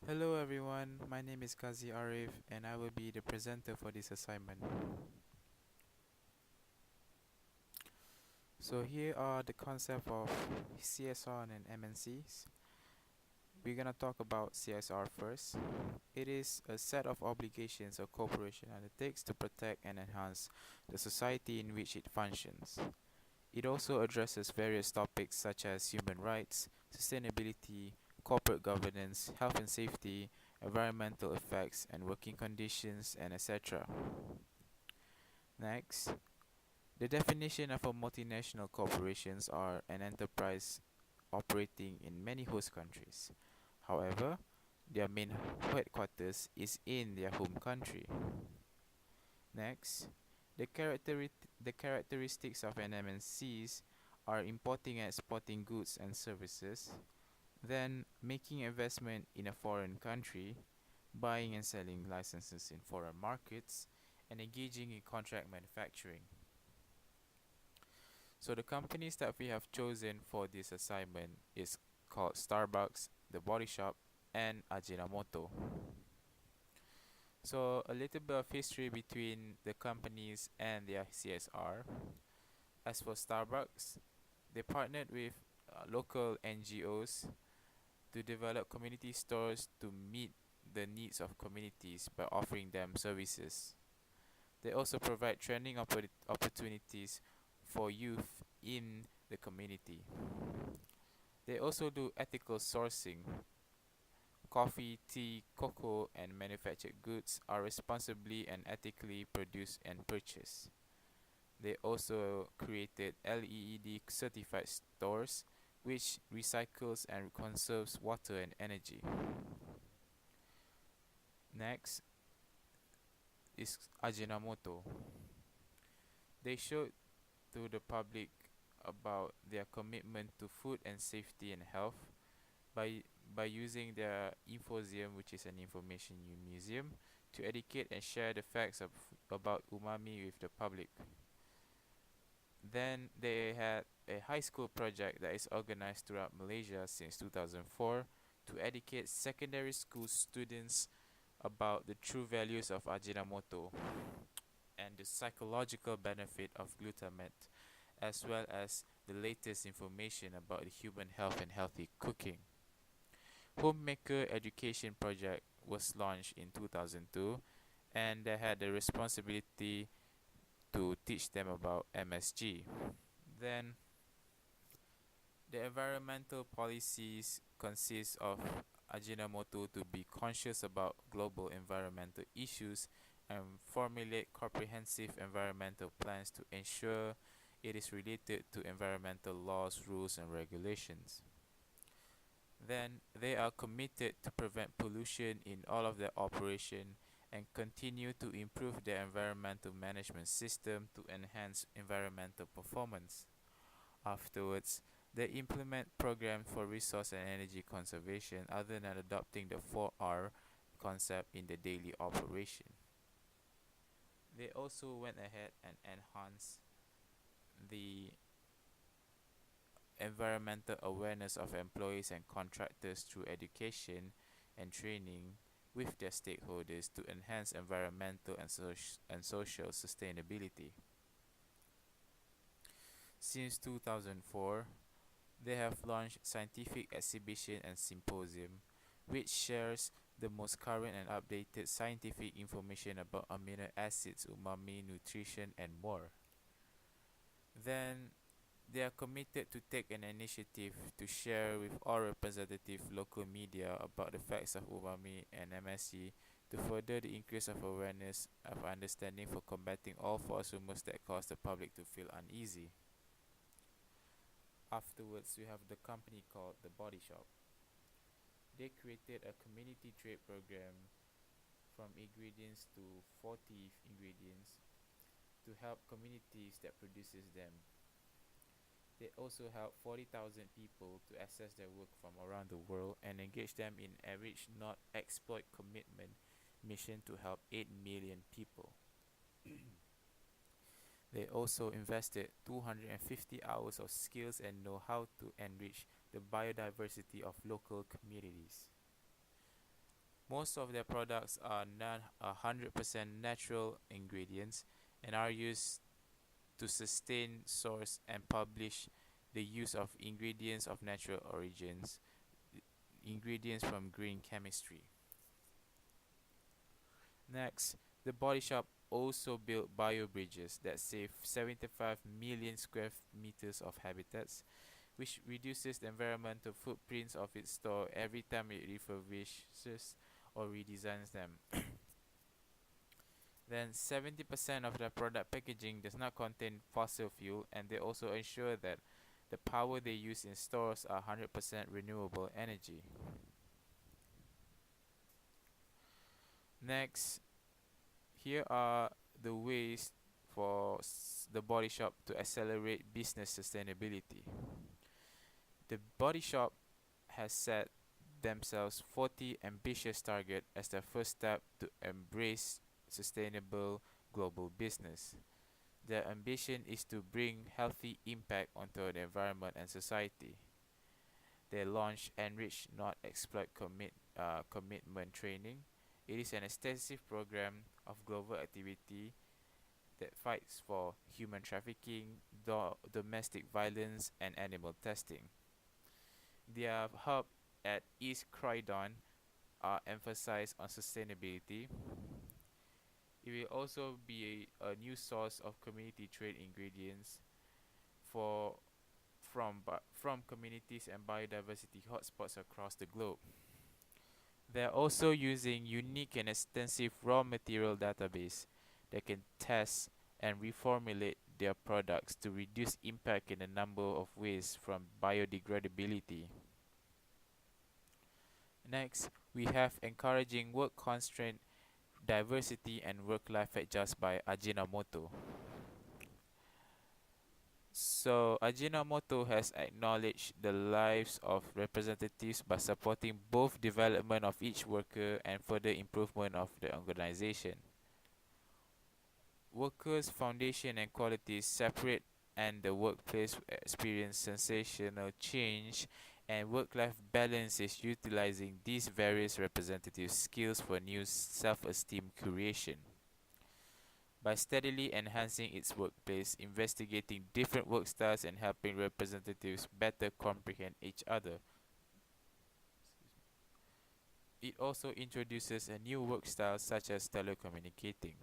Hello everyone, my name is Kazi Arif and I will be the presenter for this assignment. So here are the concept of CSR and MNCs. We're gonna talk about CSR first. It is a set of obligations a corporation undertakes to protect and enhance the society in which it functions. It also addresses various topics such as human rights, sustainability, corporate governance, health and safety, environmental effects and working conditions, and etc. Next, the definition of a multinational corporations are an enterprise operating in many host countries. However, their main headquarters is in their home country. Next, the characteristics of an MNCs are importing and exporting goods and services, then making investment in a foreign country, buying and selling licenses in foreign markets, and engaging in contract manufacturing. So the companies that we have chosen for this assignment is called Starbucks, The Body Shop, and Ajinomoto. So a little bit of history between the companies and their CSR. As for Starbucks, they partnered with local NGOs to develop community stores to meet the needs of communities by offering them services. They also provide training opportunities for youth in the community. They also do ethical sourcing. Coffee, tea, cocoa, and manufactured goods are responsibly and ethically produced and purchased. They also created LEED certified stores which recycles and conserves water and energy. Next is Ajinomoto. They showed to the public about their commitment to food and safety and health by by using their Infomuseum, which is an information museum, to educate and share the facts about umami with the public. Then they had a high school project that is organized throughout Malaysia since 2004 to educate secondary school students about the true values of Ajinomoto and the psychological benefit of glutamate, as well as the latest information about the human health and healthy cooking. Homemaker Education Project was launched in 2002 and they had the responsibility to teach them about MSG. Then the environmental policies consist of Ajinomoto to be conscious about global environmental issues and formulate comprehensive environmental plans to ensure it is related to environmental laws, rules, and regulations. Then they are committed to prevent pollution in all of their operation and continue to improve their environmental management system to enhance environmental performance. Afterwards, they implement programs for resource and energy conservation other than adopting the 4R concept in the daily operation. They also went ahead and enhanced the environmental awareness of employees and contractors through education and training with their stakeholders to enhance environmental and social sustainability. Since 2004, they have launched scientific exhibition and symposium which shares the most current and updated scientific information about amino acids, umami, nutrition, and more. Then they are committed to take an initiative to share with all representative local media about the facts of umami and MSG to further the increase of awareness of understanding for combating all false rumors that cause the public to feel uneasy. Afterwards, we have the company called The Body Shop. They created a community trade program from ingredients to 40 ingredients to help communities that produces them. They also help 40,000 people to access their work from around the world and engage them in Enrich Not Exploit commitment mission to help 8 million people. They also invested 250 hours of skills and know-how to enrich the biodiversity of local communities. Most of their products are 100% natural ingredients and are used to sustain, source, and publish the use of ingredients of natural origins, ingredients from green chemistry. Next, the Body Shop also built biobridges that save 75 million square meters of habitats, which reduces the environmental footprints of its store every time it refurbishes or redesigns them. Then 70% of their product packaging does not contain fossil fuel, and they also ensure that the power they use in stores are 100% renewable energy. Next, here are the ways for the Body Shop to accelerate business sustainability. The Body Shop has set themselves 40 ambitious targets as their first step to embrace sustainable global business. Their ambition is to bring healthy impact onto the environment and society. They launch Enrich Not Exploit commitment training. It is an extensive program of global activity that fights for human trafficking, domestic violence, and animal testing. Their hub at East Croydon are emphasized on sustainability. It will also be a new source of community trade ingredients for from communities and biodiversity hotspots across the globe. They're also using unique and extensive raw material database that can test and reformulate their products to reduce impact in a number of ways from biodegradability. Next, we have encouraging work constraint, diversity, and work-life adjust by Ajinomoto. So, Ajinomoto has acknowledged the lives of representatives by supporting both development of each worker and further improvement of the organization. Workers' foundation and qualities separate and the workplace experience sensational change and work-life balance is utilizing these various representative skills for new self-esteem creation. By steadily enhancing its workplace, investigating different work styles and helping representatives better comprehend each other. It also introduces a new work style such as telecommuting.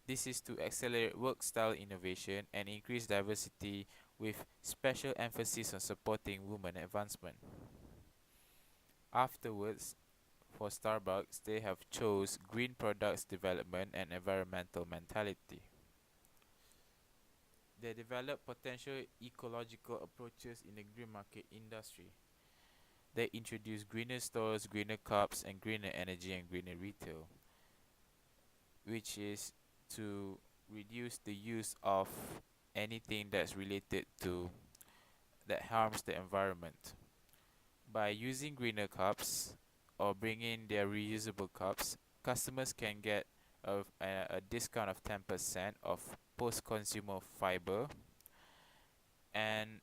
This is to accelerate work style innovation and increase diversity with special emphasis on supporting women advancement. Afterwards, for Starbucks, they have chose green products development and environmental mentality. They develop potential ecological approaches in the green market industry. They introduce greener stores, greener cups, and greener energy and greener retail, which is to reduce the use of anything that's related to that harms the environment. By using greener cups or bringing their reusable cups, customers can get a discount of 10% of post-consumer fiber. And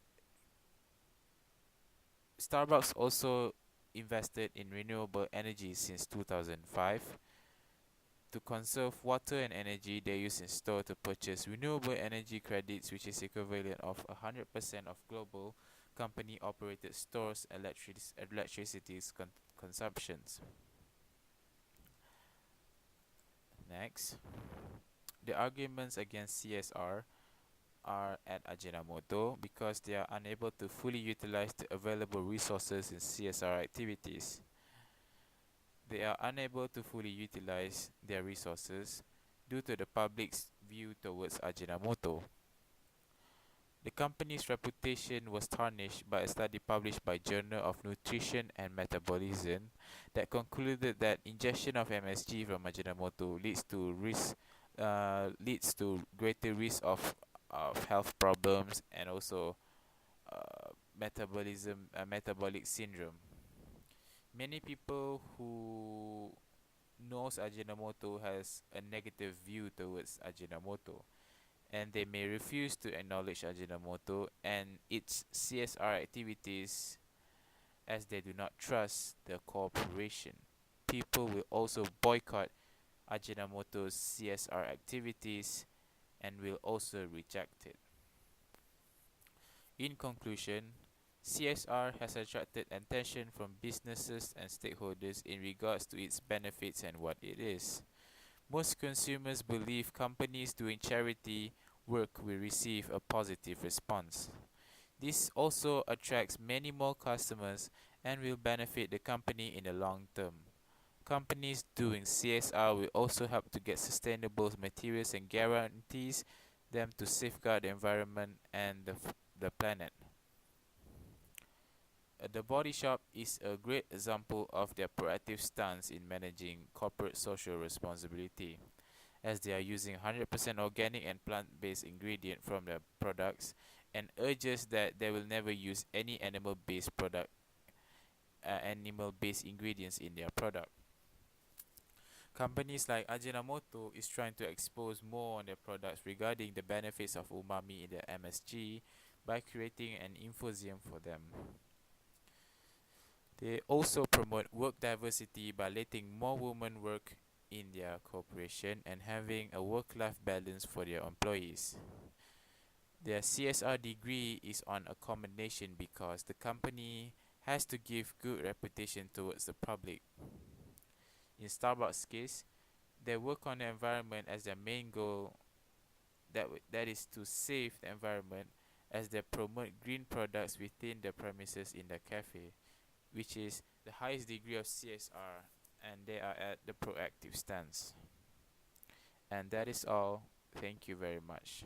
Starbucks also invested in renewable energy since 2005. To conserve water and energy, they use in store to purchase renewable energy credits, which is equivalent of 100% of global company-operated stores' electricity consumptions. Next, the arguments against CSR are at Ajinomoto because they are unable to fully utilize the available resources in CSR activities. They are unable to fully utilize their resources due to the public's view towards Ajinomoto. The company's reputation was tarnished by a study published by Journal of Nutrition and Metabolism that concluded that ingestion of MSG from Ajinomoto leads to greater risk of health problems and also metabolic syndrome. Many people who knows Ajinomoto has a negative view towards Ajinomoto, and they may refuse to acknowledge Ajinomoto and its CSR activities as they do not trust the corporation. People will also boycott Ajinomoto's CSR activities and will also reject it. In conclusion, CSR has attracted attention from businesses and stakeholders in regards to its benefits and what it is. Most consumers believe companies doing charity work will receive a positive response. This also attracts many more customers and will benefit the company in the long term. Companies doing CSR will also help to get sustainable materials and guarantees them to safeguard the environment and the planet. The Body Shop is a great example of their proactive stance in managing corporate social responsibility, as they are using 100% organic and plant-based ingredient from their products, and urges that they will never use any animal-based ingredients in their product. Companies like Ajinomoto is trying to expose more on their products regarding the benefits of umami in their MSG by creating an infozium for them. They also promote work diversity by letting more women work in their corporation and having a work-life balance for their employees. Their CSR degree is on a commendation because the company has to give good reputation towards the public. In Starbucks' case, they work on the environment as their main goal, that is to save the environment, as they promote green products within the premises in the cafe, which is the highest degree of CSR, and they are at the proactive stance. And that is all. Thank you very much.